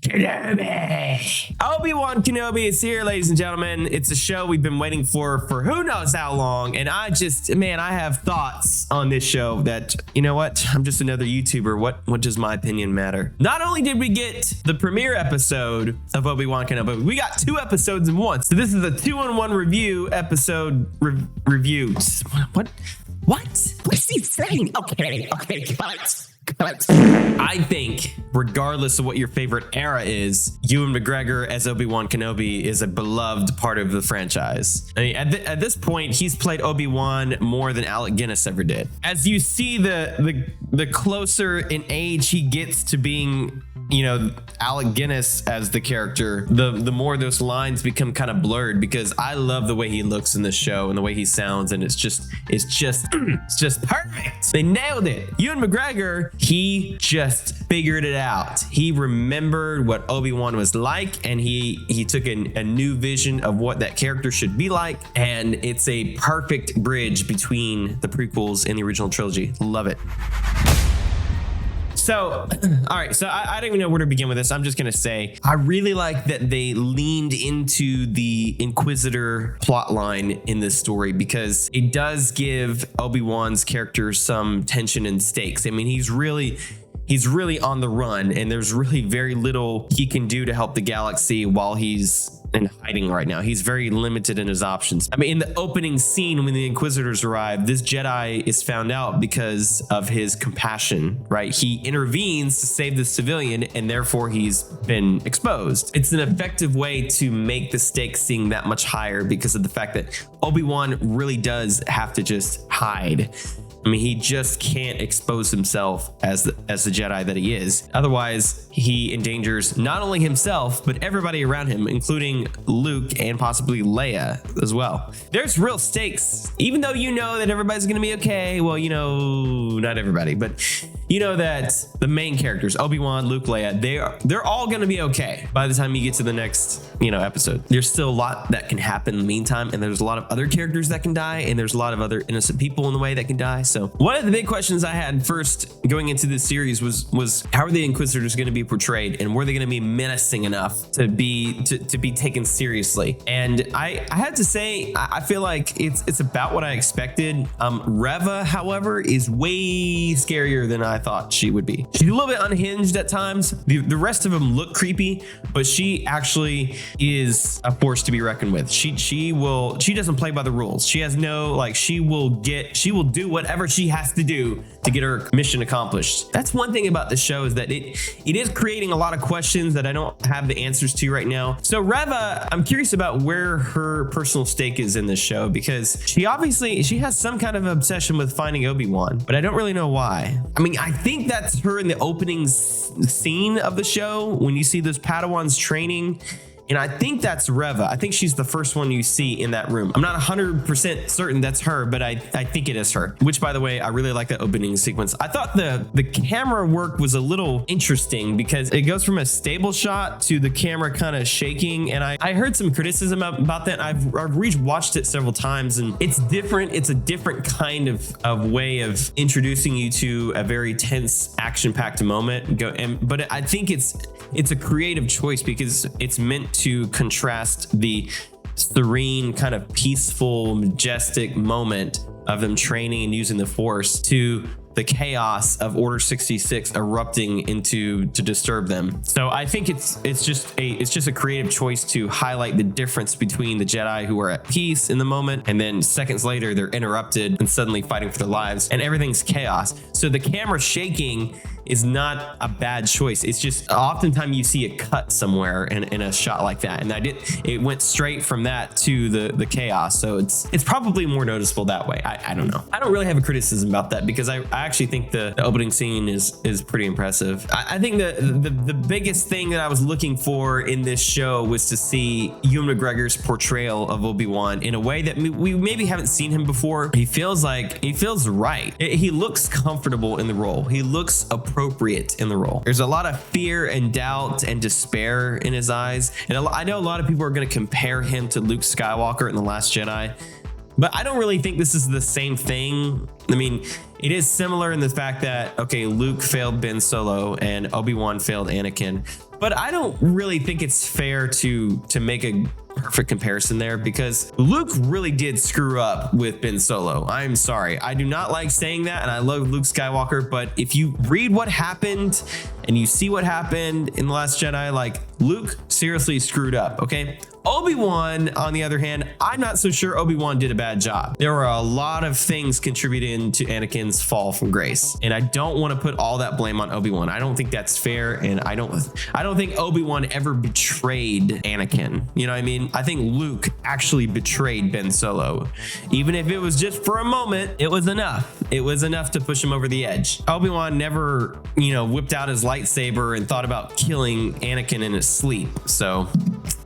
Kenobi. Obi-Wan Kenobi is here, ladies and gentlemen. It's a show we've been waiting for who knows how long. And I have thoughts on this show that, you know what? I'm just another YouTuber. What does my opinion matter? Not only did we get the premiere episode of Obi-Wan Kenobi, we got 2 episodes in one. So this is a 2-in-1 review episode review. What? What's he saying? Okay, cut. I think, regardless of what your favorite era is, Ewan McGregor as Obi-Wan Kenobi is a beloved part of the franchise. I mean, at this point, he's played Obi-Wan more than Alec Guinness ever did. As you see, the closer in age he gets to being, you know, Alec Guinness as the character, the more those lines become kind of blurred, because I love the way he looks in this show and the way he sounds, and it's just perfect. They nailed it. Ewan McGregor, he just figured it out. He remembered what Obi-Wan was like, and he took a new vision of what that character should be like, and it's a perfect bridge between the prequels and the original trilogy. Love it. So, all right, so I don't even know where to begin with this. I'm just going to say, I really like that they leaned into the Inquisitor plotline in this story, because it does give Obi-Wan's character some tension and stakes. I mean, he's really on the run, and there's really very little he can do to help the galaxy while he's in hiding right now. He's very limited in his options. I mean, in the opening scene when the Inquisitors arrive, this Jedi is found out because of his compassion, right? He intervenes to save the civilian, and therefore he's been exposed. It's an effective way to make the stakes seem that much higher, because of the fact that Obi-Wan really does have to just hide. I mean, he just can't expose himself as the Jedi that he is. Otherwise, he endangers not only himself, but everybody around him, including Luke and possibly Leia as well. There's real stakes, even though you know that everybody's going to be okay. Well, you know, not everybody, but you know that the main characters, Obi-Wan, Luke, Leia, they're all going to be okay by the time you get to the next, episode. There's still a lot that can happen in the meantime, and there's a lot of other characters that can die, and there's a lot of other innocent people in the way that can die. So one of the big questions I had first going into this series was how are the Inquisitors going to be portrayed, and were they going to be menacing enough to be taken seriously? And I had to say, I feel like it's about what I expected. Reva, however, is way scarier than I thought she would be. She's a little bit unhinged at times. The rest of them look creepy, but she actually is a force to be reckoned with. She doesn't play by the rules. She has no, she will do whatever she has to do to get her mission accomplished. That's one thing about the show, is that it is creating a lot of questions that I don't have the answers to right now. So Reva, I'm curious about where her personal stake is in this show, because she has some kind of obsession with finding Obi-Wan, but I don't really know why. I mean, I think that's her in the opening scene of the show when you see those Padawans training. And I think that's Reva. I think she's the first one you see in that room. I'm not 100% certain that's her, but I think it is her. Which, by the way, I really like that opening sequence. I thought the camera work was a little interesting, because it goes from a stable shot to the camera kind of shaking. And I heard some criticism about that. I've rewatched it several times, and it's different. It's a different kind of way of introducing you to a very tense, action-packed moment. But I think it's a creative choice, because it's meant to contrast the serene, kind of peaceful, majestic moment of them training and using the Force to the chaos of Order 66 erupting to disturb them. So I think it's just a creative choice to highlight the difference between the Jedi who are at peace in the moment, and then seconds later they're interrupted and suddenly fighting for their lives, and everything's chaos. So the camera shaking is not a bad choice. It's just oftentimes you see it cut somewhere in a shot like that, and it went straight from that to the chaos. So it's probably more noticeable that way. I don't know. I don't really have a criticism about that, because I actually think the opening scene is pretty impressive. I think the biggest thing that I was looking for in this show was to see Ewan McGregor's portrayal of Obi-Wan in a way that we maybe haven't seen him before. He feels right. He looks comfortable in the role. He looks appropriate in the role. There's a lot of fear and doubt and despair in his eyes. And I know a lot of people are going to compare him to Luke Skywalker in The Last Jedi, but I don't really think this is the same thing. I mean, it is similar in the fact that, okay, Luke failed Ben Solo and Obi-Wan failed Anakin, But I don't really think it's fair to make a perfect comparison there, because Luke really did screw up with Ben Solo. I'm sorry. I do not like saying that, and I love Luke Skywalker, but if you read what happened and you see what happened in The Last Jedi, like, Luke seriously screwed up, okay? Obi-Wan, on the other hand, I'm not so sure Obi-Wan did a bad job. There were a lot of things contributing to Anakin's fall from grace, and I don't want to put all that blame on Obi-Wan. I don't think that's fair, and I don't think Obi-Wan ever betrayed Anakin. You know what I mean? I think Luke actually betrayed Ben Solo. Even if it was just for a moment, it was enough. It was enough to push him over the edge. Obi-Wan never, whipped out his lightsaber and thought about killing Anakin in his sleep. So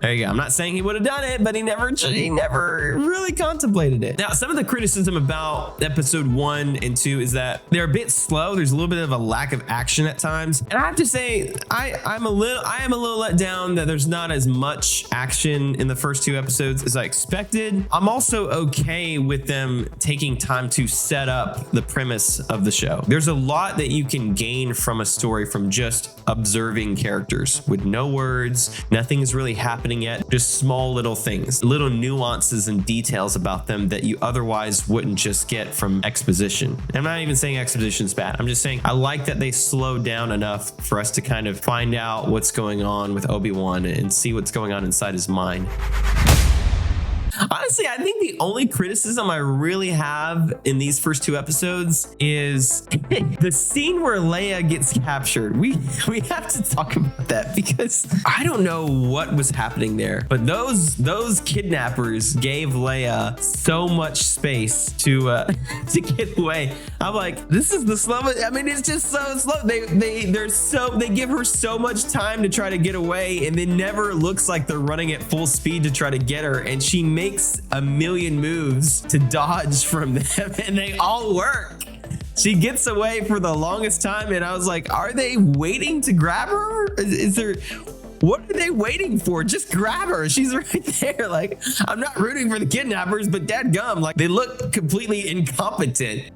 there you go. I'm not saying he would have done it, but he never really contemplated it. Now, some of the criticism about episode 1 and 2 is that they're a bit slow. There's a little bit of a lack of action at times. And I have to say, I am a little let down that there's not as much action in the first 2 episodes as I expected. I'm also okay with them taking time to set up the premise of the show. There's a lot that you can gain from a story from just observing characters with no words. Nothing's really happening yet. Just small little things, little nuances and details about them that you otherwise wouldn't just get from exposition. I'm not even saying exposition's bad. I'm just saying I like that they slowed down enough for us to kind of find out what's going on with Obi-Wan and see what's going on inside his mind. Honestly, I think the only criticism I really have in these first 2 episodes is the scene where Leia gets captured. We have to talk about that, because I don't know what was happening there, but those kidnappers gave Leia so much space to get away. I'm like, this is the slowest. I mean, it's just so slow. They give her so much time to try to get away, and it never looks like they're running at full speed to try to get her, and she makes a million moves to dodge from them, and they all work. She gets away for the longest time, and I was like, are they waiting to grab her? What are they waiting for? Just grab her. She's right there. Like, I'm not rooting for the kidnappers, but dadgum, like, they look completely incompetent.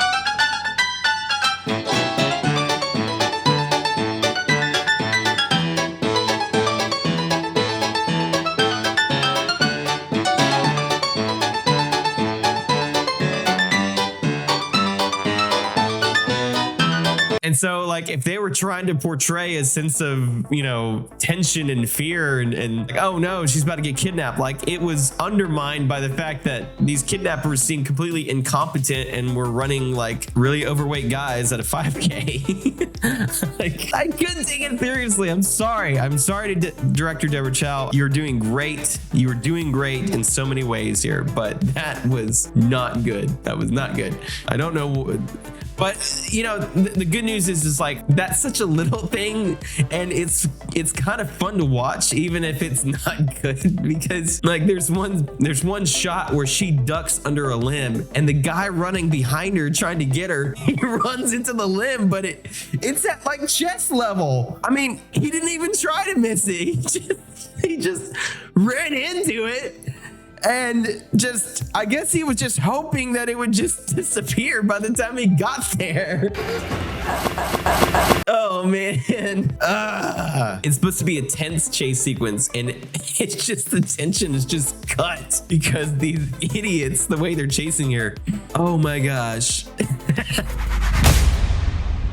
And so, like, if they were trying to portray a sense of, tension and fear and like, oh no, she's about to get kidnapped, like, it was undermined by the fact that these kidnappers seemed completely incompetent and were running like really overweight guys at a 5K. Like, I couldn't take it seriously. I'm sorry to Director Deborah Chow. You're doing great. You're doing great in so many ways here, but that was not good. That was not good. I don't know. But the good news is like, that's such a little thing, and it's kind of fun to watch, even if it's not good, because like there's one shot where she ducks under a limb, and the guy running behind her trying to get her, he runs into the limb, but it's at like chest level. I mean, he didn't even try to miss it. He just ran into it. And I guess he was just hoping that it would just disappear by the time he got there. Oh man. It's supposed to be a tense chase sequence, and it's just, the tension is just cut because these idiots, the way they're chasing her. Oh my gosh.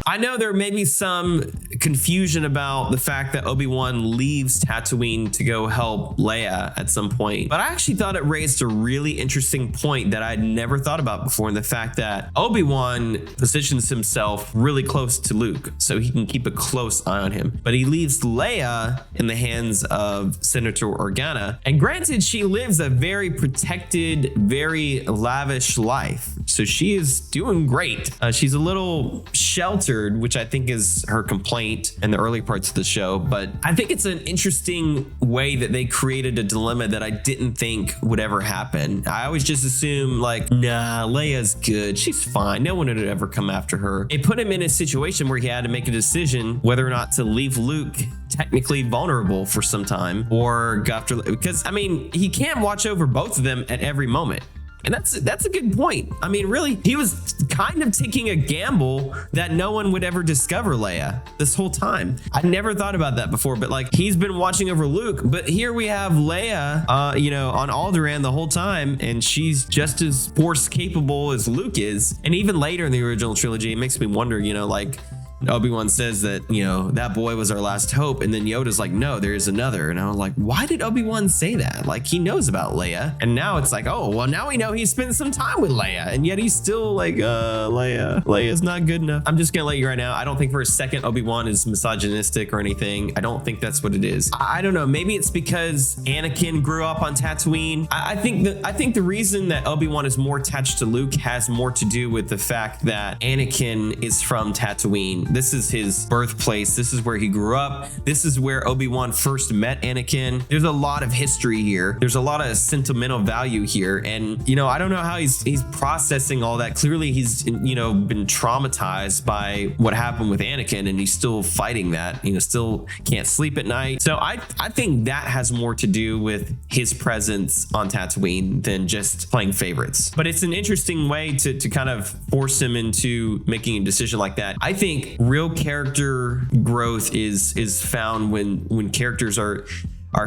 I know there may be some confusion about the fact that Obi-Wan leaves Tatooine to go help Leia at some point, but I actually thought it raised a really interesting point that I'd never thought about before, in the fact that Obi-Wan positions himself really close to Luke so he can keep a close eye on him, but he leaves Leia in the hands of Senator Organa. And granted, she lives a very protected, very lavish life, so she is doing great. She's a little sheltered, which I think is her complaint in the early parts of the show. But I think it's an interesting way that they created a dilemma that I didn't think would ever happen. I always just assume like, nah, Leia's good. She's fine. No one would ever come after her. It put him in a situation where he had to make a decision whether or not to leave Luke technically vulnerable for some time or go after, because I mean, he can watch over both of them at every moment. And that's a good point. I mean, really, he was kind of taking a gamble that no one would ever discover Leia this whole time. I never thought about that before, but like he's been watching over Luke, but here we have Leia, on Alderaan the whole time, and she's just as force capable as Luke is. And even later in the original trilogy, it makes me wonder, like Obi-Wan says that, that boy was our last hope. And then Yoda's like, no, there is another. And I was like, why did Obi-Wan say that? Like, he knows about Leia. And now it's like, oh, well, now we know he spent some time with Leia. And yet he's still like, Leia's not good enough. I'm just going to let you right now. I don't think for a second Obi-Wan is misogynistic or anything. I don't think that's what it is. I don't know. Maybe it's because Anakin grew up on Tatooine. I think the reason that Obi-Wan is more attached to Luke has more to do with the fact that Anakin is from Tatooine. This is his birthplace. This is where he grew up. This is where Obi-Wan first met Anakin. There's a lot of history here. There's a lot of sentimental value here. And, I don't know how he's processing all that. Clearly he's, been traumatized by what happened with Anakin, and he's still fighting that, still can't sleep at night. So I think that has more to do with his presence on Tatooine than just playing favorites. But it's an interesting way to kind of force him into making a decision like that. I think real character growth is found when characters are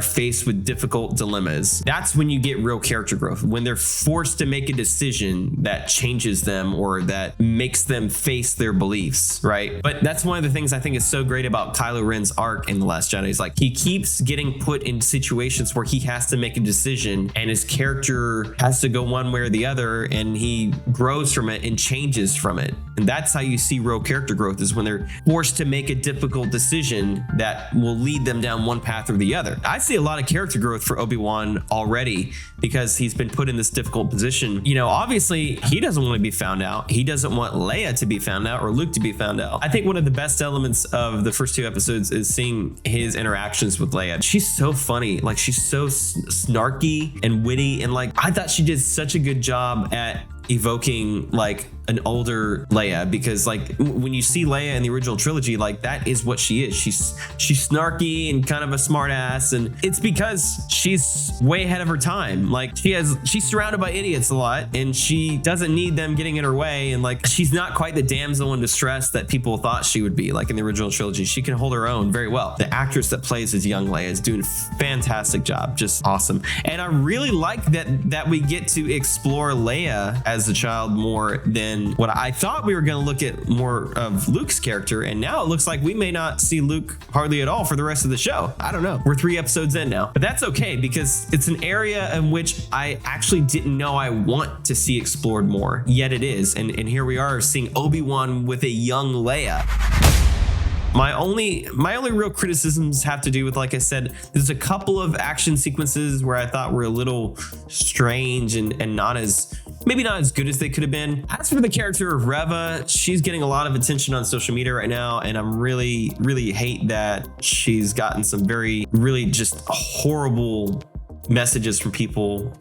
faced with difficult dilemmas. That's when you get real character growth, when they're forced to make a decision that changes them or that makes them face their beliefs, right? But that's one of the things I think is so great about Kylo Ren's arc in The Last Jedi. Is like he keeps getting put in situations where he has to make a decision and his character has to go one way or the other, and he grows from it and changes from it. And that's how you see real character growth, is when they're forced to make a difficult decision that will lead them down one path or the other. I see a lot of character growth for Obi-Wan already because he's been put in this difficult position. Obviously he doesn't want to be found out. He doesn't want Leia to be found out or Luke to be found out. I think one of the best elements of the first two episodes is seeing his interactions with Leia. She's so funny. Like, she's so snarky and witty. And like, I thought she did such a good job at evoking like an older Leia, because like when you see Leia in the original trilogy, like that is what she is. She's snarky and kind of a smart ass, and it's because she's way ahead of her time. Like she's surrounded by idiots a lot, and she doesn't need them getting in her way, and like she's not quite the damsel in distress that people thought she would be. Like in the original trilogy, she can hold her own very well. The actress that plays as young Leia is doing a fantastic job, just awesome. And I really like that we get to explore Leia as a child more than what I thought. We were going to look at more of Luke's character, and now it looks like we may not see Luke hardly at all for the rest of the show. I don't know. We're 3 episodes in now, but that's okay because it's an area in which I actually didn't know I want to see explored more, yet it is. And here we are seeing Obi-Wan with a young Leia. My only real criticisms have to do with, like I said, there's a couple of action sequences where I thought were a little strange and maybe not as good as they could have been. As for the character of Reva, she's getting a lot of attention on social media right now, and I'm really hate that she's gotten some really just horrible messages from people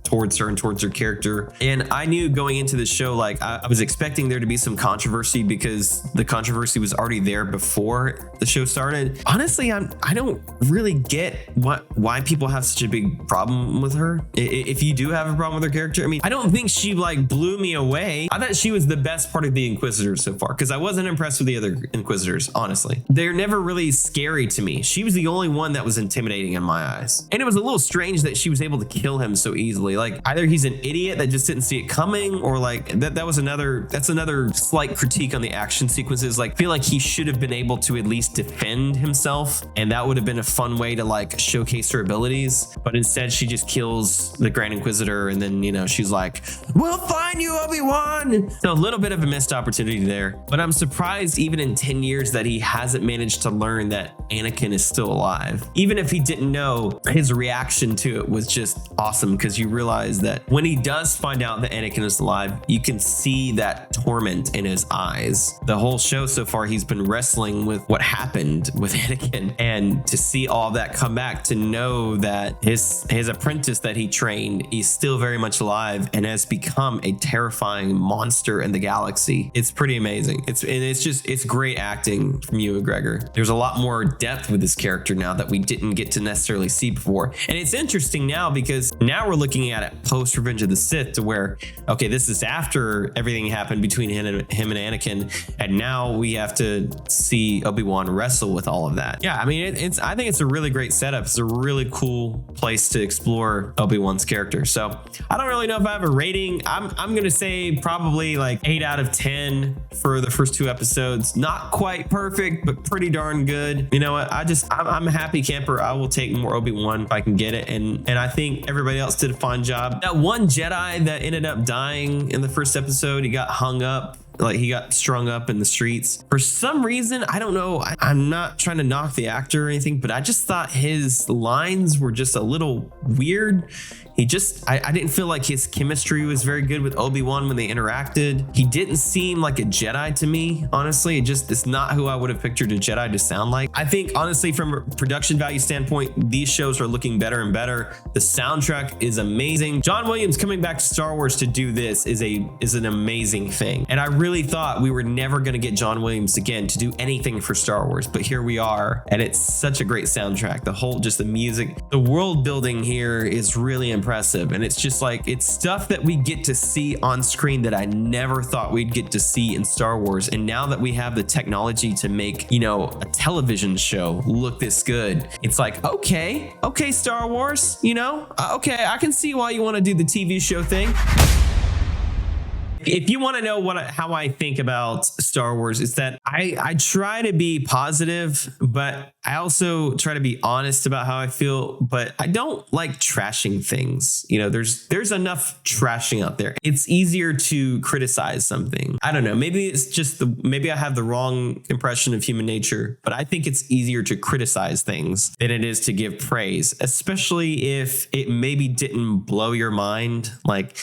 towards her and towards her character. And I knew going into this show, like I was expecting there to be some controversy because the controversy was already there before the show started. Honestly, I don't really get why people have such a big problem with her. If you do have a problem with her character, I mean, I don't think she like blew me away. I thought she was the best part of the Inquisitors so far, because I wasn't impressed with the other Inquisitors, honestly. They're never really scary to me. She was the only one that was intimidating in my eyes. And it was a little strange that she was able to kill him so easily. Like either he's an idiot that just didn't see it coming, or like that's another slight critique on the action sequences. Like, I feel like he should have been able to at least defend himself, and that would have been a fun way to like showcase her abilities. But instead she just kills the Grand Inquisitor, and then she's like, "We'll find you, Obi-Wan." So a little bit of a missed opportunity there. But I'm surprised even in 10 years that he hasn't managed to learn that Anakin is still alive. Even if he didn't know, his reaction to it was just awesome, because you realize that when he does find out that Anakin is alive, you can see that torment in his eyes. The whole show so far, he's been wrestling with what happened with Anakin, and to see all that come back, to know that his apprentice that he trained is still very much alive and has become a terrifying monster in the galaxy. It's pretty amazing. It's great acting from Ewan McGregor. There's a lot more depth with this character now that we didn't get to necessarily see before. And it's interesting now because now we're looking at it post Revenge of the Sith, to where, okay, this is after everything happened between him and Anakin, and now we have to see Obi-Wan wrestle with all of that. Yeah, I mean, I think it's a really great setup. It's a really cool place to explore Obi-Wan's character. So I don't really know if I have a rating. I'm gonna say probably like 8 out of 10 for the first 2 episodes. Not quite perfect, but pretty darn good. You know what? I'm a happy camper. I will take more Obi-Wan if I can get it. And I think everybody else did a fine job. That one Jedi that ended up dying in the first episode, he got hung up. Like, he got strung up in the streets for some reason. I don't know. I'm not trying to knock the actor or anything, but I just thought his lines were just a little weird. I didn't feel like his chemistry was very good with Obi-Wan when they interacted. He didn't seem like a Jedi to me, honestly. It's not who I would have pictured a Jedi to sound like. I think, honestly, from a production value standpoint, these shows are looking better and better. The soundtrack is amazing. John Williams coming back to Star Wars to do this is an amazing thing. And I really thought we were never going to get John Williams again to do anything for Star Wars, but here we are, and it's such a great soundtrack. The music, the world building here is really impressive. And it's just like, it's stuff that we get to see on screen that I never thought we'd get to see in Star Wars. And now that we have the technology to make, a television show look this good, it's like, okay, Star Wars, okay, I can see why you want to do the TV show thing. If you want to know how I think about Star Wars, it's that I try to be positive, but I also try to be honest about how I feel, but I don't like trashing things. There's enough trashing out there. It's easier to criticize something. I don't know. Maybe it's just maybe I have the wrong impression of human nature, but I think it's easier to criticize things than it is to give praise, especially if it maybe didn't blow your mind. Like,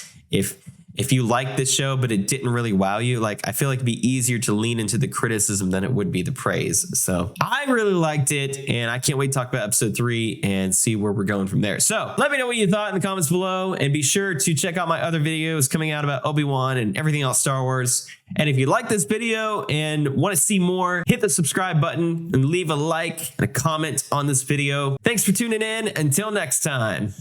if you like this show, but it didn't really wow you, like, I feel like it'd be easier to lean into the criticism than it would be the praise. So I really liked it, and I can't wait to talk about episode 3 and see where we're going from there. So let me know what you thought in the comments below, and be sure to check out my other videos coming out about Obi-Wan and everything else Star Wars. And if you like this video and want to see more, hit the subscribe button and leave a like and a comment on this video. Thanks for tuning in. Until next time.